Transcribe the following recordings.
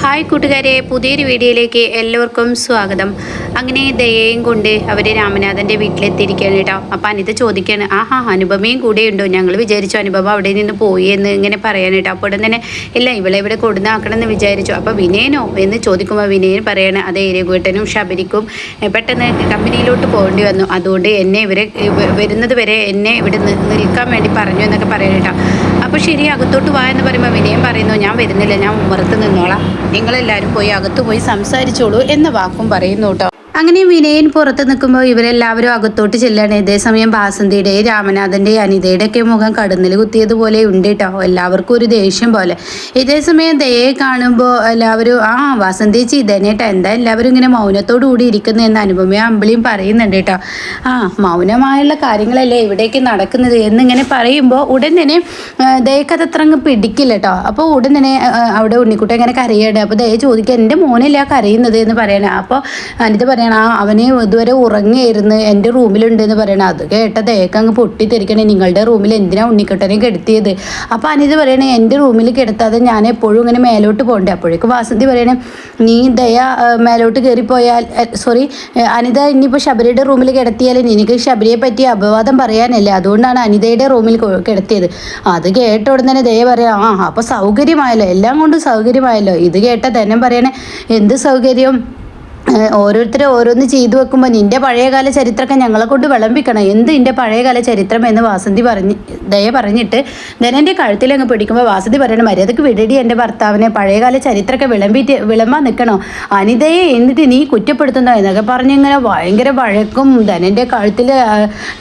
Hi കൂട്ടുകാരെ, പുതിയൊരു വീഡിയോയിലേക്ക് എല്ലാവർക്കും സ്വാഗതം. അങ്ങനെ ദയയും കൊണ്ട് അവർ രാമനാഥൻ്റെ വീട്ടിലെത്തിയിരിക്കുകയാണ് കേട്ടോ. അപ്പോൾ അനിത ചോദിക്കുകയാണ്, അനുപമയും കൂടെ ഉണ്ടോ? ഞങ്ങൾ വിചാരിച്ചു അനുപമ അവിടെ നിന്ന് പോയി എന്ന് ഇങ്ങനെ പറയാൻ കേട്ടോ. അപ്പോൾ ഉടൻ തന്നെ ഇല്ല, ഇവളെ ഇവിടെ കൊടുന്നാക്കണമെന്ന് വിചാരിച്ചു. അപ്പോൾ വിനയനോ എന്ന് ചോദിക്കുമ്പോൾ വിനയൻ പറയാണ്, അതെ രഘുവേട്ടനും ശബരിക്കും പെട്ടെന്ന് കമ്പനിയിലോട്ട് പോകേണ്ടി വന്നു, അതുകൊണ്ട് എന്നെ ഇവരെ വരുന്നത് വരെ എന്നെ ഇവിടെ നിൽക്കാൻ വേണ്ടി പറഞ്ഞു എന്നൊക്കെ പറയാൻ കേട്ടോ. അപ്പോൾ ശരി, അകത്തോട്ട് വാ എന്ന് പറയുമ്പോൾ വിനയൻ പറയുന്നു, ഞാൻ വരുന്നില്ല, ഞാൻ ഉമ്മറത്ത് നിന്നോളാം, നിങ്ങളെല്ലാവരും പോയി അകത്ത് പോയി സംസാരിച്ചോളൂ എന്ന വാക്കും പറയുന്നു കേട്ടോ. അങ്ങനെ വിനയൻ പുറത്ത് നിൽക്കുമ്പോൾ ഇവരെല്ലാവരും അകത്തോട്ട് ചെല്ലാണ്. ഇതേസമയം ബാസന്തിയുടെ രാമനാഥൻ്റെ അനിതയുടെ ഒക്കെ മുഖം കടന്നിൽ കുത്തിയതുപോലെ ഉണ്ട് കേട്ടോ. എല്ലാവർക്കും ഒരു ദേഷ്യം പോലെ. ഇതേസമയം ദയെ കാണുമ്പോൾ എല്ലാവരും വാസന്തി ചേച്ചി ഇതന്നെട്ടാ, എന്താ എല്ലാവരും ഇങ്ങനെ മൗനത്തോടു കൂടി ഇരിക്കുന്നതെന്ന് അനുപമയും അമ്പിളിയും പറയുന്നുണ്ട് കേട്ടോ. മൗനമായുള്ള കാര്യങ്ങളല്ലേ ഇവിടേക്ക് നടക്കുന്നത് എന്നിങ്ങനെ പറയുമ്പോൾ ഉടൻ തന്നെ ദയക്കത് അത്ര അങ്ങ് പിടിക്കില്ല കേട്ടോ. അപ്പോൾ ഉടൻ തന്നെ അവിടെ ഉണ്ണിക്കുട്ടൻ ഇങ്ങനെ കരയാണ്. അപ്പോൾ ദയ ചോദിക്കുക, എൻ്റെ മോനല്ല കരയുന്നത് എന്ന് പറയണം. അപ്പോൾ അനിത പറയണം, അവന് ഇതുവരെ ഉറങ്ങിയായിരുന്നു, എൻ്റെ റൂമിലുണ്ട് എന്ന് പറയണം. അത് കേട്ട ദയക്ക് അങ്ങ് പൊട്ടിത്തെറിക്കണേ, നിങ്ങളുടെ റൂമിൽ എന്തിനാ ഉണ്ണിക്കുട്ടനെ കിടത്തിയത്? അപ്പോൾ അനിത പറയണേ, എൻ്റെ റൂമിൽ കിടത്താതെ ഞാൻ എപ്പോഴും ഇങ്ങനെ മേലോട്ട് പോകണ്ടേ? അപ്പോഴേക്കും വാസന്തി പറയണേ, നീ ദയ മേലോട്ട് കയറിപ്പോയാൽ അനിത ഇനിയിപ്പോൾ ശബരിയുടെ റൂമിൽ കിടത്തിയാൽ നിനക്ക് ശബരിയെ പറ്റി അപവാദം പറയാനല്ലേ, അതുകൊണ്ടാണ് അനിതയുടെ റൂമിൽ കിടത്തിയത്. അത് കേട്ട ഉടനെ തന്നെ ദയ പറയാം, അപ്പോൾ സൗകര്യമായല്ലോ, എല്ലാം കൊണ്ടും സൗകര്യമായല്ലോ. ഇത് കേട്ട ധനം പറയണേ, എന്ത് സൗകര്യം? ഓരോരുത്തരും ഓരോന്ന് ചെയ്തു വെക്കുമ്പോൾ നിൻ്റെ പഴയകാല ചരിത്രമൊക്കെ ഞങ്ങളെ കൊണ്ട് വിളമ്പിക്കണം. എന്ത് എൻ്റെ പഴയകാല ചരിത്രം എന്ന് ദയ പറഞ്ഞിട്ട് ധനൻ്റെ കഴുത്തിലങ്ങ് പിടിക്കുമ്പോൾ വാസന്തി പറയണം, മര്യാദക്ക് വിടടി എൻ്റെ ഭർത്താവിനെ, പഴയകാല ചരിത്രമൊക്കെ വിളമ്പാൻ നിൽക്കണോ? അനിതയെ എന്നിട്ട് നീ കുറ്റപ്പെടുത്തുന്നോ എന്നൊക്കെ പറഞ്ഞിങ്ങനെ ഭയങ്കര വഴക്കും ധനൻ്റെ കഴുത്തിൽ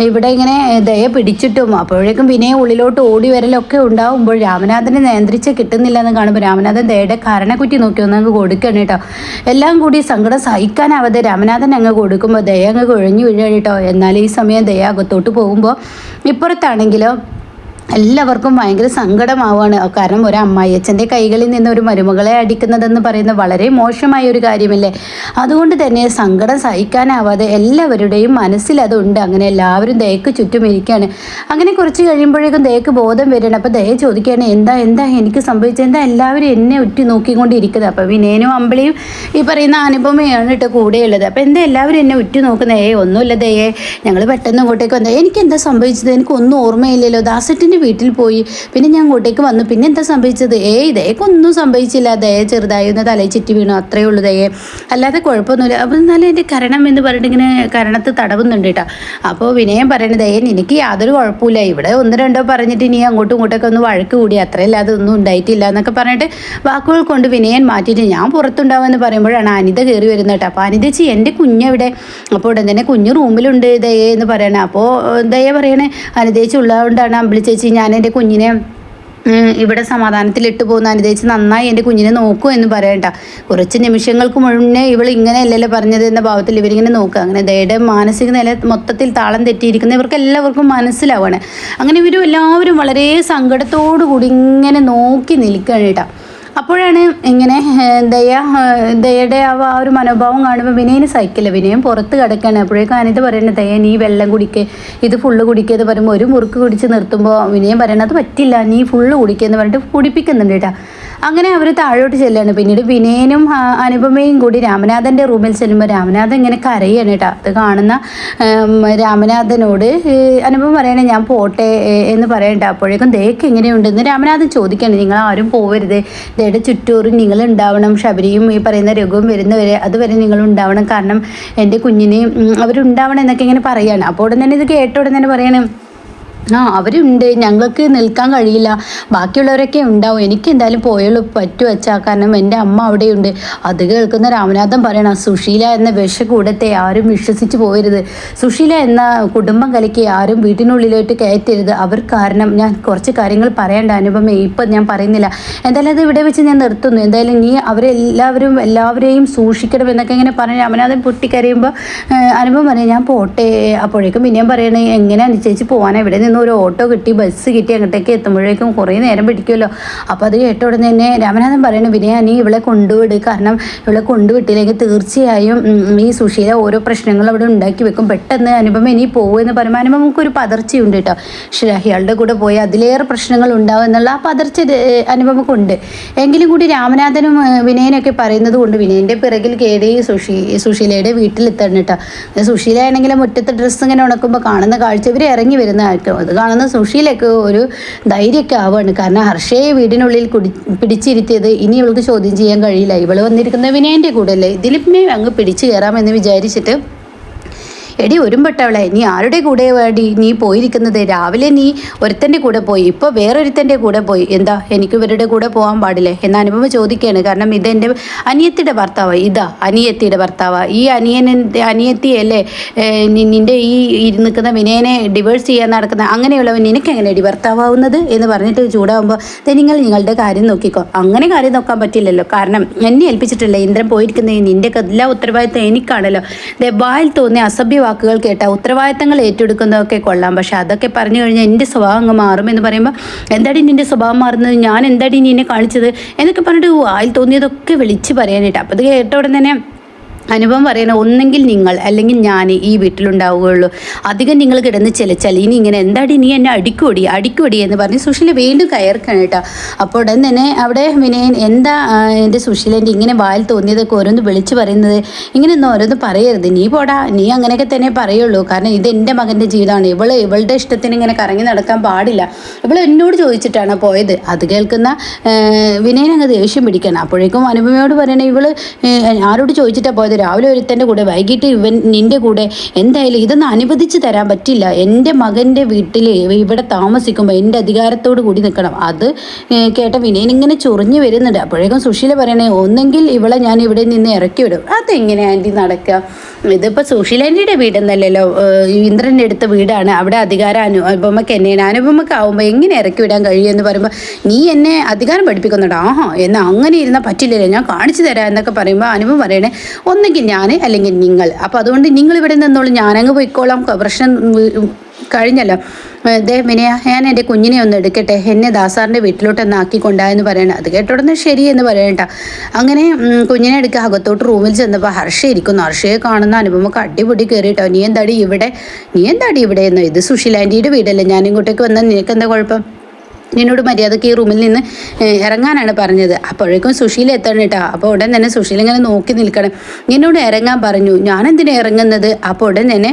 ഇവിടെ ഇങ്ങനെ ദയ പിടിച്ചിട്ടും. അപ്പോഴേക്കും വിനയ ഉള്ളിലോട്ട് ഓടി വരലൊക്കെ ഉണ്ടാവുമ്പോൾ രാമനാഥനെ നിയന്ത്രിച്ച് കിട്ടുന്നില്ല എന്ന് കാണുമ്പോൾ രാമനാഥൻ ദയയുടെ കാരണക്കുറ്റി നോക്കി ഒന്നങ്ങ് കൊടുക്കണം കേട്ടോ. എല്ലാം കൂടി സങ്കടം സഹിക്കാനാവാതെ രാമനാഥൻ അങ്ങ് കൊടുക്കുമ്പോൾ ദയ അങ്ങ് കുഴഞ്ഞു വീഴുക കേട്ടോ. എന്നാൽ ഈ സമയം ദയ അകത്തോട്ട് പോകുമ്പോൾ ഇപ്പുറത്താണെങ്കിലോ എല്ലാവർക്കും ഭയങ്കര സങ്കടമാവാണ്. കാരണം ഒരു അമ്മായിയച്ഛൻ്റെ കൈകളിൽ നിന്ന് ഒരു മരുമകളെ അടിക്കുന്നതെന്ന് പറയുന്നത് വളരെ മോശമായ ഒരു കാര്യമല്ലേ. അതുകൊണ്ട് തന്നെ സങ്കടം സഹിക്കാനാവാതെ എല്ലാവരുടെയും മനസ്സിൽ അതുണ്ട്. അങ്ങനെ എല്ലാവരും ദയക്ക് ചുറ്റും ഇരിക്കുകയാണ്. അങ്ങനെ കുറച്ച് കഴിയുമ്പോഴേക്കും ദയക്ക് ബോധം വരണം. അപ്പോൾ ദയ ചോദിക്കുകയാണ്, എന്താ എനിക്ക് സംഭവിച്ചത്? എന്താ എല്ലാവരും എന്നെ ഉറ്റി നോക്കിക്കൊണ്ടിരിക്കുന്നത്? അപ്പോൾ വിനയനും അമ്പിളിയും ഈ പറയുന്ന അനുപമയാണ് കേട്ടോ കൂടെയുള്ളത്. അപ്പോൾ എന്താ എല്ലാവരും എന്നെ ഉറ്റി നോക്കുന്നത്? ഒന്നുമില്ല ദയേ, ഞങ്ങൾ പെട്ടെന്ന് ഇങ്ങോട്ടേക്ക് വന്നത്. എനിക്കെന്താ സംഭവിച്ചത്? എനിക്കൊന്നും ഓർമ്മയില്ലല്ലോ. ദാസറ്റിൻ്റെ വീട്ടിൽ പോയി, പിന്നെ ഞാൻ അങ്ങോട്ടേക്ക് വന്നു, പിന്നെ എന്താ സംഭവിച്ചത്? ദയക്കൊന്നും സംഭവിച്ചില്ല. ദയ ചെറുതായി ഒന്ന് തലയിൽ ചുറ്റി വീണു, അത്രയേ ഉള്ളൂ ദയെ, അല്ലാതെ കുഴപ്പമൊന്നുമില്ല. അപ്പോൾ എന്നാലും എൻ്റെ കരണം എന്ന് പറഞ്ഞിട്ട് ഇങ്ങനെ കരണത്ത് തടവുന്നുണ്ട് കേട്ടോ. അപ്പോൾ വിനയം പറയണത്, എനിക്ക് യാതൊരു കുഴപ്പമില്ല, ഇവിടെ ഒന്ന് രണ്ടോ പറഞ്ഞിട്ട് ഇനി അങ്ങോട്ടും ഇങ്ങോട്ടൊക്കെ ഒന്ന് വഴക്ക് കൂടി, അത്രയല്ലാതെ ഒന്നും ഉണ്ടായിട്ടില്ല എന്നൊക്കെ പറഞ്ഞിട്ട് വാക്കുകൾ കൊണ്ട് വിനയൻ മാറ്റിയിട്ട് ഞാൻ പുറത്തുണ്ടാവുമെന്ന് പറയുമ്പോഴാണ് അനിത കയറി വരുന്നത് കേട്ടോ. അപ്പോൾ അനിത ചേച്ചി എൻ്റെ കുഞ്ഞെവിടെ? അപ്പോൾ ഉടൻ തന്നെ കുഞ്ഞ് റൂമിലുണ്ട് ദയേ എന്ന് പറയണേ. അപ്പോൾ ദയ പറയണേ, അനിത ചേച്ചി ഉള്ളതുകൊണ്ടാണ് അമ്പിളി ചേച്ചി ഞാൻ എൻ്റെ കുഞ്ഞിനെ ഇവിടെ സമാധാനത്തിലിട്ട് പോകുന്ന അനിതേച്ച് നന്നായി എൻ്റെ കുഞ്ഞിനെ നോക്കൂ എന്ന് പറയണ്ട. കുറച്ച് നിമിഷങ്ങൾക്ക് മുന്നേ ഇവൾ ഇങ്ങനെയല്ലല്ലോ പറഞ്ഞത് എന്ന ഭാവത്തിൽ ഇവരിങ്ങനെ നോക്കുക. അങ്ങനെ ദയയുടെ മാനസിക നില മൊത്തത്തിൽ താളം തെറ്റിയിരിക്കുന്ന ഇവർക്ക് എല്ലാവർക്കും മനസ്സിലാവാണ്. അങ്ങനെ ഇവരും എല്ലാവരും വളരെ സങ്കടത്തോടു കൂടി ഇങ്ങനെ നോക്കി നിൽക്കുകയാണ് കേട്ടോ. അപ്പോഴാണ് ഇങ്ങനെ ദയയുടെ ആ ഒരു മനോഭാവം കാണുമ്പോൾ വിനയന് സഹിക്കില്ല. വിനയം പുറത്ത് കിടക്കുകയാണ്. അപ്പോഴേക്കും അനിത പറയുന്നത്, ദയ നീ വെള്ളം കുടിക്കുക, ഇത് ഫുള്ള് കുടിക്കുക എന്ന് പറയുമ്പോൾ ഒരു മുറുക്ക് കുടിച്ച് നിർത്തുമ്പോൾ വിനയം പറയണത് അത് പറ്റില്ല, നീ ഫുള്ള് കുടിക്കുക എന്ന് പറഞ്ഞിട്ട് കുടിപ്പിക്കുന്നുണ്ട് കേട്ടോ. അങ്ങനെ അവർ താഴോട്ട് ചെല്ലാണ്. പിന്നീട് വിനയനും അനുപമയും കൂടി രാമനാഥൻ്റെ റൂമിൽ ചെല്ലുമ്പോൾ രാമനാഥൻ ഇങ്ങനെ കരയാണ് കേട്ടോ. അത് കാണുന്ന രാമനാഥനോട് അനുപമ പറയണേ, ഞാൻ പോട്ടെ എന്ന് പറയണ്ട. അപ്പോഴേക്കും ദയക്ക് എങ്ങനെയുണ്ടെന്ന് രാമനാഥൻ ചോദിക്കുകയാണ്. നിങ്ങൾ ആരും പോവരുത്, ദയയുടെ ചുറ്റൂറും നിങ്ങൾ ഉണ്ടാവണം, ശബരിയും ഈ പറയുന്ന രഘുവും വരുന്നവരെ അതുവരെ നിങ്ങൾ ഉണ്ടാവണം, കാരണം എൻ്റെ കുഞ്ഞിന് അവരുണ്ടാവണം എന്നൊക്കെ ഇങ്ങനെ പറയുകയാണ്. അപ്പോൾ ഉടൻ തന്നെ ഇത് കേട്ട ഉടൻ തന്നെ പറയണം, അവരുണ്ട്, ഞങ്ങൾക്ക് നിൽക്കാൻ കഴിയില്ല, ബാക്കിയുള്ളവരൊക്കെ ഉണ്ടാവും, എനിക്ക് എന്തായാലും പോയുള്ളൂ പറ്റു വെച്ചാൽ, കാരണം എൻ്റെ അമ്മ അവിടെയുണ്ട്. അത് കേൾക്കുന്ന രാമനാഥൻ പറയണം, സുശീല എന്ന വിഷകൂടത്തെ ആരും വിശ്വസിച്ച് പോകരുത്, സുശീല എന്ന കുടുംബം കലക്കി ആരും വീട്ടിനുള്ളിലോട്ട് കയറ്റരുത്, അവർ കാരണം ഞാൻ കുറച്ച് കാര്യങ്ങൾ പറയേണ്ട അനുപമ, ഇപ്പം ഞാൻ പറയുന്നില്ല, എന്തായാലും അത് ഇവിടെ വെച്ച് ഞാൻ നിർത്തുന്നു, എന്തായാലും നീ എല്ലാവരെയും സൂക്ഷിക്കണം എന്നൊക്കെ ഇങ്ങനെ പറഞ്ഞ് രാമനാഥൻ പൊട്ടിക്കരയുമ്പോൾ അനുപമ പറയും, ഞാൻ പോട്ടെ. അപ്പോഴേക്കും പിന്നെയും പറയണേ, എങ്ങനെയാണ് ചേച്ചി പോകാനാണ്, ഇവിടെ നിന്ന് ഒരു ഓട്ടോ കിട്ടി, ബസ് കിട്ടി, അങ്ങോട്ടേക്ക് എത്തുമ്പോഴേക്കും കുറേ നേരം പിടിക്കുമല്ലോ. അപ്പോൾ അത് കേട്ട ഉടനെ തന്നെ രാമനാഥൻ പറയണ വിനയ നീ ഇവളെ കൊണ്ടുവിട്, കാരണം ഇവളെ കൊണ്ടുവിട്ടില്ലെങ്കിൽ തീർച്ചയായും ഈ സുശീല ഓരോ പ്രശ്നങ്ങൾ അവിടെ ഉണ്ടാക്കി വെക്കും. പെട്ടെന്ന് അനുപമ ഇനി പോകുമെന്ന് പറയുമ്പോൾ അനുപമക്കൊരു പതർച്ചയുണ്ട് കേട്ടോ. ഇയാളുടെ കൂടെ പോയി അതിലേറെ പ്രശ്നങ്ങൾ ഉണ്ടാവും എന്നുള്ള ആ പതർച്ച അനുപമക്കുണ്ട്. എങ്കിലും കൂടി രാമനാഥനും വിനയനൊക്കെ പറയുന്നത് കൊണ്ട് വിനയൻ്റെ പിറകിൽ കയറി സുശീലയുടെ വീട്ടിലെത്തണം കേട്ടോ. സുശീല ആണെങ്കിലും മുറ്റത്ത് ഡ്രസ്സ് ഇങ്ങനെ ഉണക്കുമ്പോൾ കാണുന്ന കാഴ്ച ഇവർ ഇറങ്ങി വരുന്ന ആൾക്കും അത് കാണുന്ന സുശീലയ്ക്ക് ഒരു ധൈര്യമൊക്കെ ആവുകയാണ്. കാരണം ഹർഷയെ വീടിനുള്ളിൽ പിടിച്ചിരുത്തിയത് ഇനി ഇവൾക്ക് ചോദ്യം ചെയ്യാൻ കഴിയില്ല. ഇവള് വന്നിരിക്കുന്ന വിനയൻ്റെ കൂടെ അല്ലേ, ഇതിലിപ്പേ അങ്ങ് പിടിച്ചു കയറാമെന്ന് വിചാരിച്ചിട്ട് എടി ഒരുമ്പെട്ടവളെ, നീ ആരുടെ കൂടെ വേണ്ടി നീ പോയിരിക്കുന്നത്? രാവിലെ നീ ഒരുത്തൻ്റെ കൂടെ പോയി, ഇപ്പോൾ വേറൊരുത്തൻ്റെ കൂടെ പോയി, എന്താ എനിക്ക് ഇവരുടെ കൂടെ പോകാൻ പാടില്ലേ എന്ന് അനുപമ ചോദിക്കുകയാണ്. കാരണം ഇതെൻ്റെ അനിയത്തിയുടെ ഭർത്താവ്, ഇതാ അനിയത്തിയുടെ ഭർത്താവ്, ഈ അനിയത്തിയല്ലേ നിൻ്റെ ഈ നിൽക്കുന്ന വിനയനെ ഡിവേഴ്സ് ചെയ്യാൻ നടക്കുന്ന അങ്ങനെയുള്ളവൻ നിനക്ക് എങ്ങനെയാണ് ഭർത്താവുന്നത് എന്ന് പറഞ്ഞിട്ട് ചൂടാകുമ്പോൾ നിങ്ങളുടെ കാര്യം നോക്കിക്കോ. അങ്ങനെ കാര്യം നോക്കാൻ പറ്റില്ലല്ലോ, കാരണം എന്നെ ഏൽപ്പിച്ചിട്ടില്ല ഇന്ദ്രൻ പോയിരിക്കുന്ന നിൻ്റെ എല്ലാ ഉത്തരവാദിത്തം എനിക്കാണല്ലോ. വായിൽ തോന്നിയ അസഭ്യ വാക്കുകൾ കേട്ട ഉത്തരവാദിത്തങ്ങൾ ഏറ്റെടുക്കുന്നതൊക്കെ കൊള്ളാം, പക്ഷെ അതൊക്കെ പറഞ്ഞു കഴിഞ്ഞാൽ എൻ്റെ സ്വഭാവം അങ്ങ് മാറും എന്ന് പറയുമ്പോൾ എന്താടി നിൻ്റെ സ്വഭാവം മാറുന്നത്, ഞാൻ എന്താടി നിന്നെ കാണിച്ചത് എന്നൊക്കെ പറഞ്ഞിട്ട് വായിൽ തോന്നിയതൊക്കെ വിളിച്ച് പറയാനായിട്ട്. അപ്പോൾ അത് കേട്ട ഉടനെ തന്നെ അനുഭവം പറയണ ഒന്നെങ്കിൽ നിങ്ങൾ അല്ലെങ്കിൽ ഞാൻ ഈ വീട്ടിലുണ്ടാവുകയുള്ളൂ, അധികം നിങ്ങൾ കിടന്ന് ചിലച്ചാൽ ഇനി ഇങ്ങനെ എന്താടി നീ എന്നെ അടിക്കുവടി എന്ന് പറഞ്ഞ് സുശീല വീണ്ടും കയർക്കാണ് കേട്ടോ. അപ്പോൾ ഉടൻ തന്നെ അവിടെ വിനയൻ എന്താ എൻ്റെ സുശീലേൻ്റെ ഇങ്ങനെ വായിൽ തോന്നിയതൊക്കെ ഓരോന്ന് വിളിച്ച് പറയുന്നത്, ഇങ്ങനെയൊന്നും ഓരോന്ന് പറയരുത്, നീ പോടാ, നീ അങ്ങനെയൊക്കെ തന്നെ പറയുള്ളൂ, കാരണം ഇത് എൻ്റെ മകൻ്റെ ജീവിതമാണ്, ഇവളുടെ ഇഷ്ടത്തിന് ഇങ്ങനെ കറങ്ങി നടക്കാൻ പാടില്ല, ഇവൾ എന്നോട് ചോദിച്ചിട്ടാണ് പോയത്. അത് കേൾക്കുന്ന വിനയൻ അങ്ങ് ദേഷ്യം പിടിക്കണം. അപ്പോഴേക്കും അനുപമയോട് പറയണേ ഇവള് ആരോട് ചോദിച്ചിട്ടാണ് പോയത്, രാവിലെ ഒരുത്തൻ്റെ കൂടെ വൈകിട്ട് ഇവൻ നിൻ്റെ കൂടെ, എന്തായാലും ഇതൊന്നും അനുവദിച്ച് തരാൻ പറ്റില്ല, എൻ്റെ മകൻ്റെ വീട്ടിൽ ഇവിടെ താമസിക്കുമ്പോൾ എൻ്റെ അധികാരത്തോട് കൂടി നിൽക്കണം. അത് കേട്ട വിനയൻ ഇങ്ങനെ ചൊറിഞ്ഞു വരുന്നുണ്ട്. അപ്പോഴേക്കും സുശീല പറയണേ ഒന്നെങ്കിൽ ഇവളെ ഞാൻ ഇവിടെ നിന്ന് ഇറക്കി വിടും. അതെങ്ങനെ ആൻറ്റി നടക്കുക, ഇതിപ്പോൾ സുശീലേൻ്റെ വീടെന്നല്ലല്ലോ, ഇന്ദ്രൻ്റെ അടുത്ത വീടാണ്, അവിടെ അധികാരം അനുപമയ്ക്ക് തന്നെയാണ്, അനുപമയ്ക്ക് ആവുമ്പോൾ എങ്ങനെ ഇറക്കി വിടാൻ കഴിയുമെന്ന് പറയുമ്പോൾ നീ എന്നെ അധികാരം പഠിപ്പിക്കുന്നുണ്ടോ, ആഹാ എന്നാൽ അങ്ങനെ ഇരുന്നാൽ പറ്റില്ലല്ലോ, ഞാൻ കാണിച്ചു തരാം എന്നൊക്കെ പറയുമ്പോൾ അനുപമ പറയണേ ഒന്നെങ്കിൽ ഞാൻ അല്ലെങ്കിൽ നിങ്ങൾ, അപ്പോൾ അതുകൊണ്ട് നിങ്ങൾ ഇവിടെ നിന്നോളൂ, ഞാനങ്ങ് പോയിക്കോളാം, പ്രശ്നം കഴിഞ്ഞല്ലോ. വിനയ ഞാൻ എൻ്റെ കുഞ്ഞിനെ ഒന്ന് എടുക്കട്ടെ, എന്നെ ദാസാറിൻ്റെ വീട്ടിലോട്ടൊന്ന് ആക്കിക്കൊണ്ടായെന്ന് പറയണം. അത് കേട്ടോടനെ ശരി എന്ന് പറയണ്ട. അങ്ങനെ കുഞ്ഞിനെ എടുക്കുക, അകത്തോട്ട് റൂമിൽ ചെന്നപ്പോൾ ഹർഷ ഇരിക്കുന്നു. ഹർഷയെ കാണുന്ന അനുപമക്ക് അടിപൊടി കയറിയിട്ടോ, നീ എന്താടി ഇവിടെ എന്ന്, ഇത് സുശീലാൻ്റിയുടെ വീടല്ലേ, ഞാൻ ഇങ്ങോട്ടേക്ക് വന്നാൽ നിനക്കെന്താ കുഴപ്പം, നിന്നോട് മര്യാദയ്ക്ക് ഈ റൂമിൽ നിന്ന് ഇറങ്ങാനാണ് പറഞ്ഞത്. അപ്പോഴേക്കും സുശീല എത്തണം കേട്ടോ. അപ്പോൾ ഉടൻ തന്നെ സുശീല ഇങ്ങനെ നോക്കി നിൽക്കണം, നിന്നോട് ഇറങ്ങാൻ പറഞ്ഞു, ഞാനെന്തിനാണ് ഇറങ്ങുന്നത്. അപ്പോൾ ഉടൻ തന്നെ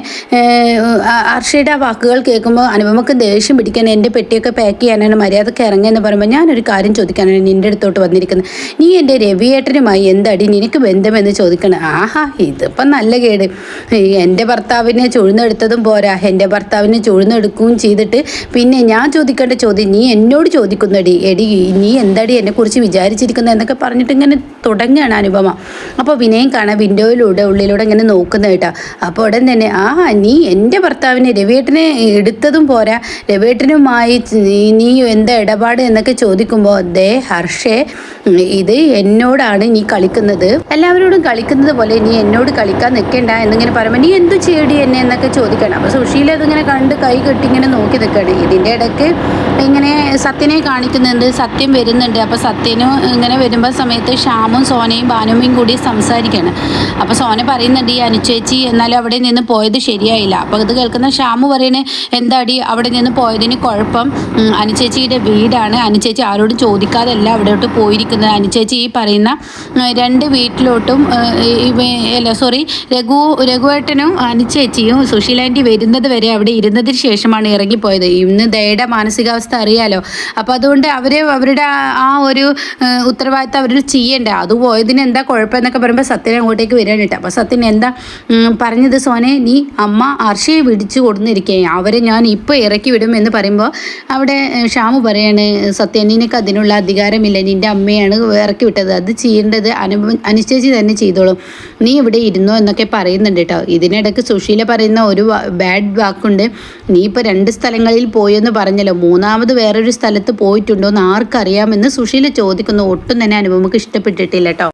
ഹർഷയുടെ ആ വാക്കുകൾ കേൾക്കുമ്പോൾ അനുപമക്ക് ദേഷ്യം പിടിക്കാൻ, എൻ്റെ പെട്ടിയൊക്കെ പാക്ക് ചെയ്യാനാണ്, മര്യാദയ്ക്ക് ഇറങ്ങുമെന്ന് പറയുമ്പോൾ ഞാനൊരു കാര്യം ചോദിക്കാനാണ് നിൻ്റെ അടുത്തോട്ട് വന്നിരിക്കുന്നത്, നീ എൻ്റെ രവിയേട്ടനുമായി എന്താടി നിനക്ക് ബന്ധമെന്ന് ചോദിക്കണം. ആഹാ ഇതിപ്പം നല്ല കേട്, എൻ്റെ ഭർത്താവിനെ ചുഴുന്നെടുത്തതും പോരാ, എൻ്റെ ഭർത്താവിനെ ചുഴുന്നെടുക്കുകയും ചെയ്തിട്ട് പിന്നെ ഞാൻ ചോദിക്കേണ്ട ചോദ്യം നീ എന്നോട് ചോദിക്കുന്നടി, നീ എന്താടി എന്നെക്കുറിച്ച് വിചാരിച്ചിരിക്കുന്നത് എന്നൊക്കെ പറഞ്ഞിട്ട് ഇങ്ങനെ തുടങ്ങുകയാണ് അനുപമ. അപ്പോൾ വിനയം കാണാൻ വിൻഡോയിലൂടെ ഉള്ളിലൂടെ ഇങ്ങനെ നോക്കുന്ന കേട്ടോ. അപ്പോൾ ഉടൻ തന്നെ നീ എൻ്റെ ഭർത്താവിനെ രവിയേട്ടനെ എടുത്തതും പോരാ, രവിയേട്ടനുമായി നീ എന്താ ഇടപാട് എന്നൊക്കെ ചോദിക്കുമ്പോൾ ഹർഷേ ഇത് എന്നോടാണ് നീ കളിക്കുന്നത്, എല്ലാവരോടും കളിക്കുന്നത് പോലെ നീ എന്നോട് കളിക്കാൻ നിൽക്കേണ്ട എന്നിങ്ങനെ പറയുമ്പോൾ നീ എന്തു ചെയ്യടി എന്നെ എന്നൊക്കെ ചോദിക്കണം. അപ്പോൾ സുശീല അതിങ്ങനെ കണ്ട് കൈ കെട്ടി ഇങ്ങനെ നോക്കി നിൽക്കുകയാണ്. ഇതിൻ്റെ ഇടയ്ക്ക് ഇങ്ങനെ സത്യനെ കാണിക്കുന്നുണ്ട്, സത്യം വരുന്നുണ്ട്. അപ്പോൾ സത്യനും ഇങ്ങനെ വരുമ്പോൾ സമയത്ത് ഷ്യാമും സോനയും ഭാനുമയും കൂടി സംസാരിക്കുകയാണ്. അപ്പോൾ സോന പറയുന്നുണ്ട് ഈ അനുചേച്ചി എന്നാലും അവിടെ നിന്ന് പോയത് ശരിയായില്ല. അപ്പോൾ ഇത് കേൾക്കുന്ന ഷ്യാമു പറയണേ എന്താടി അവിടെ നിന്ന് പോയതിന് കുഴപ്പം, അനുചേച്ചിയുടെ വീടാണ്, അനുചേച്ചി ആരോടും ചോദിക്കാതല്ല അവിടോട്ട് പോയിരിക്കുന്നത്, അനുചേച്ചി ഈ പറയുന്ന രണ്ട് വീട്ടിലോട്ടും രഘുവേട്ടനും അനുചേച്ചിയും സുശീലാൻ്റി വരുന്നത് വരെ അവിടെ ഇരുന്നതിന് ശേഷമാണ് ഇറങ്ങിപ്പോയത്. ഇന്ന് ദയയുടെ മാനസികാവസ്ഥ അറിയാലോ. അപ്പോൾ അതുകൊണ്ട് അവരുടെ ആ ഒരു ഉത്തരവാദിത്തം അവർ ചെയ്യണ്ടേ, അത് പോയതിന് എന്താ കുഴപ്പമെന്നൊക്കെ പറയുമ്പോൾ സത്യൻ അങ്ങോട്ടേക്ക് വരാനിട്ട്. അപ്പോൾ സത്യൻ എന്താ പറഞ്ഞത്, സോനെ നീ അമ്മ ഹർഷയെ വിളിച്ചു കൊടുന്നിരിക്കുകയാണ്, അവരെ ഞാൻ ഇപ്പോൾ ഇറക്കി വിടും എന്ന് പറയുമ്പോൾ അവിടെ ഷ്യാമു പറയാണ് സത്യൻ നിനക്ക് അതിനുള്ള അധികാരമില്ല, നിൻ്റെ അമ്മയാണ് ഇറക്കി വിട്ടത്, അത് ചെയ്യേണ്ടത് അനുചേച്ചി തന്നെ ചെയ്തോളും, നീ ഇവിടെ ഇരുന്നോ എന്നൊക്കെ പറയുന്നുണ്ട് കേട്ടോ. ഇതിനിടയ്ക്ക് സുശീല പറയുന്ന ഒരു ബാഡ് വാക്കുണ്ട്, നീ ഇപ്പോൾ 2 സ്ഥലങ്ങളിൽ പോയെന്ന് പറഞ്ഞല്ലോ, മൂന്നാമത് വേറൊരു സ്ഥലത്ത് പോയിട്ടുണ്ടോ എന്ന് ആർക്കറിയാമെന്ന് സുശീല ചോദിക്കുന്നു. ഒട്ടും തന്നെ അനുപമക്ക് ഇഷ്ടപ്പെട്ടിട്ടില്ല കേട്ടോ.